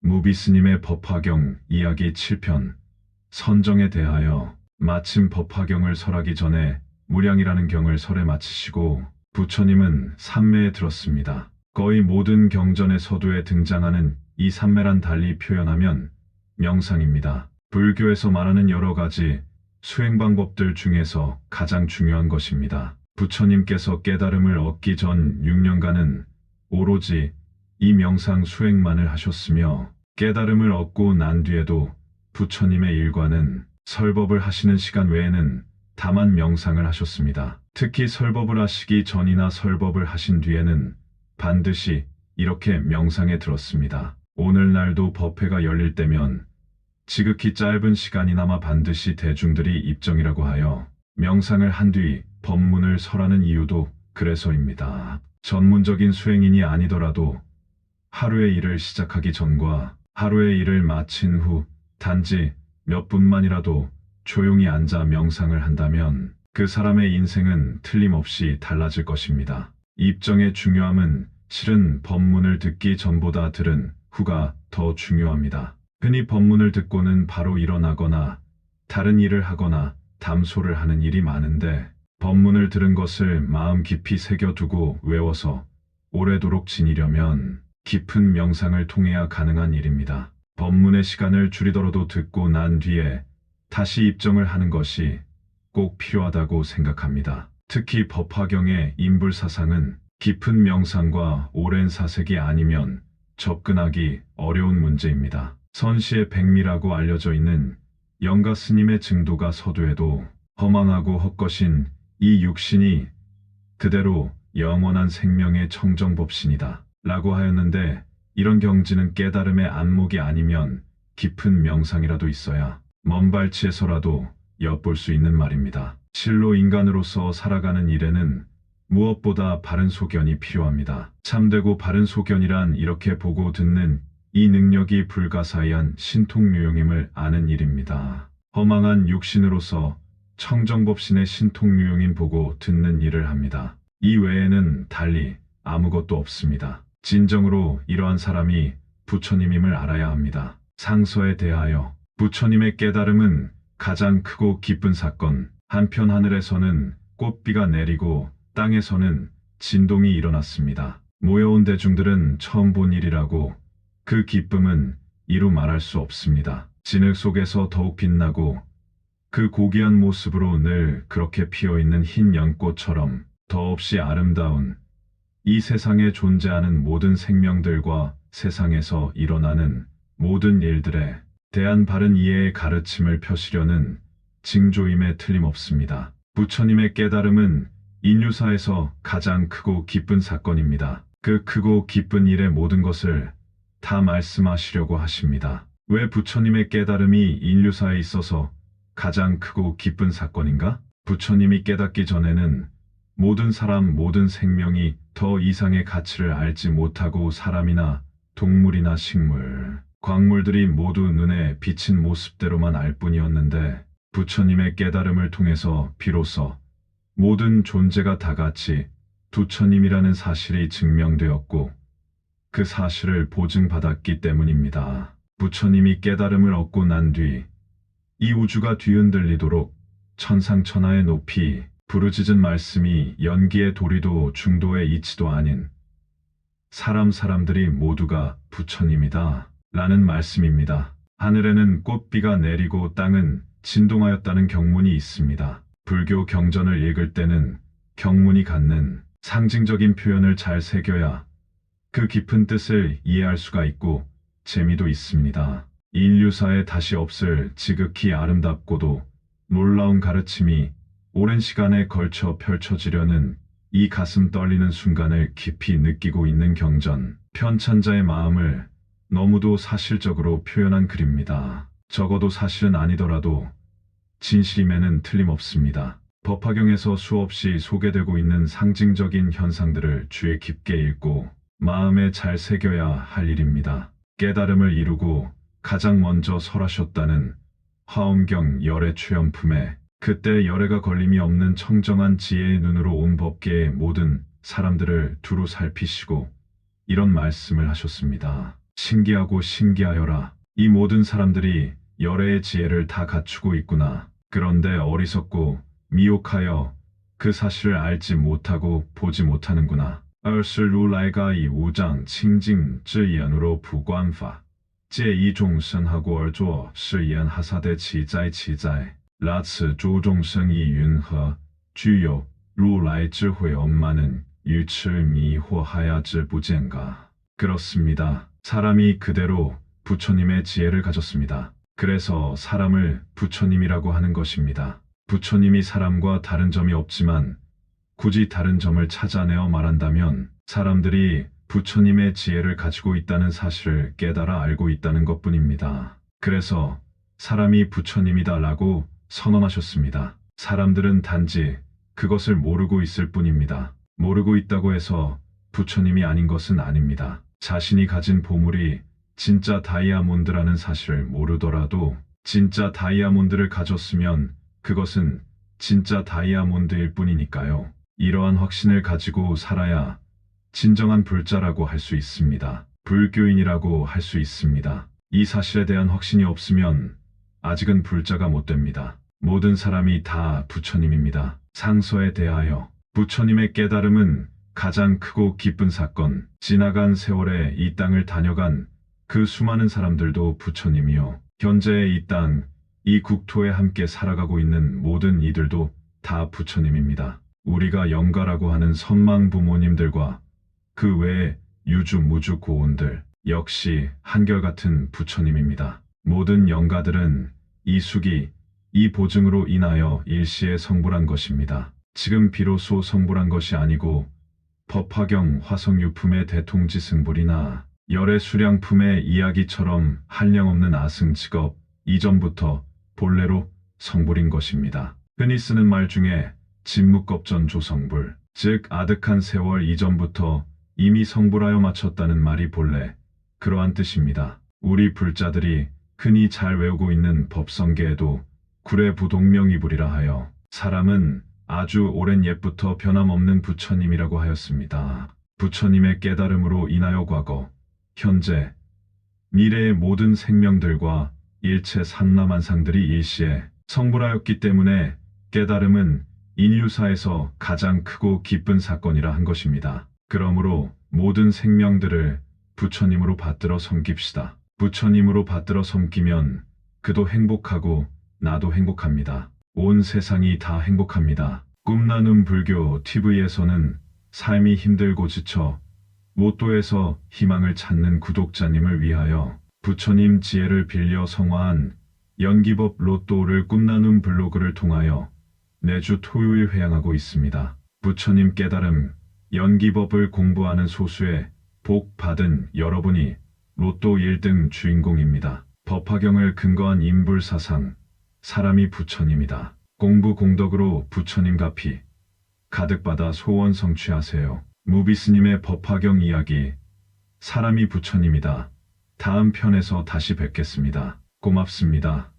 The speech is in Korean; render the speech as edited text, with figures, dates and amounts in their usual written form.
무비스님의 법화경 이야기 7편 선정에 대하여. 마침 법화경을 설하기 전에 무량이라는 경을 설에 마치시고 부처님은 삼매에 들었습니다. 거의 모든 경전의 서두에 등장하는 이 삼매란 달리 표현하면 명상입니다. 불교에서 말하는 여러 가지 수행 방법들 중에서 가장 중요한 것입니다. 부처님께서 깨달음을 얻기 전 6년간은 오로지 이 명상 수행만을 하셨으며 깨달음을 얻고 난 뒤에도 부처님의 일과는 설법을 하시는 시간 외에는 다만 명상을 하셨습니다. 특히 설법을 하시기 전이나 설법을 하신 뒤에는 반드시 이렇게 명상에 들었습니다. 오늘날도 법회가 열릴 때면 지극히 짧은 시간이나마 반드시 대중들이 입정이라고 하여 명상을 한 뒤 법문을 설하는 이유도 그래서입니다. 전문적인 수행인이 아니더라도 하루의 일을 시작하기 전과 하루의 일을 마친 후 단지 몇 분만이라도 조용히 앉아 명상을 한다면 그 사람의 인생은 틀림없이 달라질 것입니다. 입정의 중요함은 실은 법문을 듣기 전보다 들은 후가 더 중요합니다. 흔히 법문을 듣고는 바로 일어나거나 다른 일을 하거나 담소를 하는 일이 많은데 법문을 들은 것을 마음 깊이 새겨두고 외워서 오래도록 지니려면 깊은 명상을 통해야 가능한 일입니다. 법문의 시간을 줄이더라도 듣고 난 뒤에 다시 입정을 하는 것이 꼭 필요하다고 생각합니다. 특히 법화경의 인불사상은 깊은 명상과 오랜 사색이 아니면 접근하기 어려운 문제입니다. 선시의 백미라고 알려져 있는 영가 스님의 증도가 서두에도 허망하고 헛것인 이 육신이 그대로 영원한 생명의 청정법신이다 라고 하였는데, 이런 경지는 깨달음의 안목이 아니면 깊은 명상이라도 있어야 먼 발치에서라도 엿볼 수 있는 말입니다. 실로 인간으로서 살아가는 일에는 무엇보다 바른 소견이 필요합니다. 참되고 바른 소견이란 이렇게 보고 듣는 이 능력이 불가사의한 신통유용임을 아는 일입니다. 허망한 육신으로서 청정법신의 신통유용임 보고 듣는 일을 합니다. 이 외에는 달리 아무것도 없습니다. 진정으로 이러한 사람이 부처님임을 알아야 합니다. 상서에 대하여 부처님의 깨달음은 가장 크고 기쁜 사건. 한편 하늘에서는 꽃비가 내리고 땅에서는 진동이 일어났습니다. 모여온 대중들은 처음 본 일이라고 그 기쁨은 이루 말할 수 없습니다. 진흙 속에서 더욱 빛나고 그 고귀한 모습으로 늘 그렇게 피어있는 흰 연꽃처럼 더없이 아름다운 이 세상에 존재하는 모든 생명들과 세상에서 일어나는 모든 일들에 대한 바른 이해의 가르침을 펴시려는 징조임에 틀림없습니다. 부처님의 깨달음은 인류사에서 가장 크고 기쁜 사건입니다. 그 크고 기쁜 일의 모든 것을 다 말씀하시려고 하십니다. 왜 부처님의 깨달음이 인류사에 있어서 가장 크고 기쁜 사건인가? 부처님이 깨닫기 전에는 모든 사람, 모든 생명이 더 이상의 가치를 알지 못하고 사람이나 동물이나 식물, 광물들이 모두 눈에 비친 모습대로만 알 뿐이었는데 부처님의 깨달음을 통해서 비로소 모든 존재가 다 같이 부처님이라는 사실이 증명되었고 그 사실을 보증받았기 때문입니다. 부처님이 깨달음을 얻고 난 뒤 이 우주가 뒤흔들리도록 천상천하의 높이 부르짖은 말씀이 연기의 도리도 중도의 이치도 아닌 사람들이 모두가 부처님이다 라는 말씀입니다. 하늘에는 꽃비가 내리고 땅은 진동하였다는 경문이 있습니다. 불교 경전을 읽을 때는 경문이 갖는 상징적인 표현을 잘 새겨야 그 깊은 뜻을 이해할 수가 있고 재미도 있습니다. 인류사에 다시 없을 지극히 아름답고도 놀라운 가르침이 오랜 시간에 걸쳐 펼쳐지려는 이 가슴 떨리는 순간을 깊이 느끼고 있는 경전, 편찬자의 마음을 너무도 사실적으로 표현한 글입니다. 적어도 사실은 아니더라도 진실임에는 틀림없습니다. 법화경에서 수없이 소개되고 있는 상징적인 현상들을 주의 깊게 읽고 마음에 잘 새겨야 할 일입니다. 깨달음을 이루고 가장 먼저 설하셨다는 화엄경 열애 최연품에 그때 열애가 걸림이 없는 청정한 지혜의 눈으로 온 법계의 모든 사람들을 두루 살피시고 이런 말씀을 하셨습니다. 신기하고 신기하여라. 이 모든 사람들이 열애의 지혜를 다 갖추고 있구나. 그런데 어리석고 미혹하여 그 사실을 알지 못하고 보지 못하는구나. 二是如来が以无障清净之眼如普观法，借一众生和故而作是言哈萨的奇哉奇哉。然此诸众生亦云何具有如来智慧엄마는 유痴미호하야지 부젠가. 그렇습니다. 사람이 그대로 부처님의 지혜를 가졌습니다. 그래서 사람을 부처님이라고 하는 것입니다. 부처님이 사람과 다른 점이 없지만 굳이 다른 점을 찾아내어 말한다면 사람들이 부처님의 지혜를 가지고 있다는 사실을 깨달아 알고 있다는 것뿐입니다. 그래서 사람이 부처님이다라고 선언하셨습니다. 사람들은 단지 그것을 모르고 있을 뿐입니다. 모르고 있다고 해서 부처님이 아닌 것은 아닙니다. 자신이 가진 보물이 진짜 다이아몬드라는 사실을 모르더라도 진짜 다이아몬드를 가졌으면 그것은 진짜 다이아몬드일 뿐이니까요. 이러한 확신을 가지고 살아야 진정한 불자라고 할 수 있습니다. 불교인이라고 할 수 있습니다. 이 사실에 대한 확신이 없으면 아직은 불자가 못 됩니다. 모든 사람이 다 부처님입니다. 상서에 대하여 부처님의 깨달음은 가장 크고 기쁜 사건. 지나간 세월에 이 땅을 다녀간 그 수많은 사람들도 부처님이요. 현재의 이 땅, 이 국토에 함께 살아가고 있는 모든 이들도 다 부처님입니다. 우리가 영가라고 하는 선망 부모님들과 그 외의 유주 무주 고온들 역시 한결같은 부처님입니다. 모든 영가들은 이 수기, 이 보증으로 인하여 일시에 성불한 것입니다. 지금 비로소 성불한 것이 아니고 법화경 화성유품의 대통지승불이나 열의 수량품의 이야기처럼 한량없는 아승직업 이전부터 본래로 성불인 것입니다. 흔히 쓰는 말 중에 진묵겁전 조성불, 즉 아득한 세월 이전부터 이미 성불하여 마쳤다는 말이 본래 그러한 뜻입니다. 우리 불자들이 흔히 잘 외우고 있는 법성계에도 구례부동명이불이라 하여 사람은 아주 오랜 옛부터 변함없는 부처님이라고 하였습니다. 부처님의 깨달음으로 인하여 과거, 현재, 미래의 모든 생명들과 일체 삼라만상들이 일시에 성불하였기 때문에 깨달음은 인류사에서 가장 크고 기쁜 사건이라 한 것입니다. 그러므로 모든 생명들을 부처님으로 받들어 섬깁시다. 부처님으로 받들어 섬기면 그도 행복하고 나도 행복합니다. 온 세상이 다 행복합니다. 꿈나눔 불교 TV에서는 삶이 힘들고 지쳐 모토에서 희망을 찾는 구독자님을 위하여 부처님 지혜를 빌려 성화한 연기법 로또를 꿈나눔 블로그를 통하여 매주 토요일 회양하고 있습니다. 부처님 깨달음 연기법을 공부하는 소수의 복 받은 여러분이 로또 1등 주인공입니다. 법화경을 근거한 인불사상, 사람이 부처님이다. 공부 공덕으로 부처님 가피 가득받아 소원 성취하세요. 무비스님의 법화경 이야기, 사람이 부처님이다. 다음 편에서 다시 뵙겠습니다. 고맙습니다.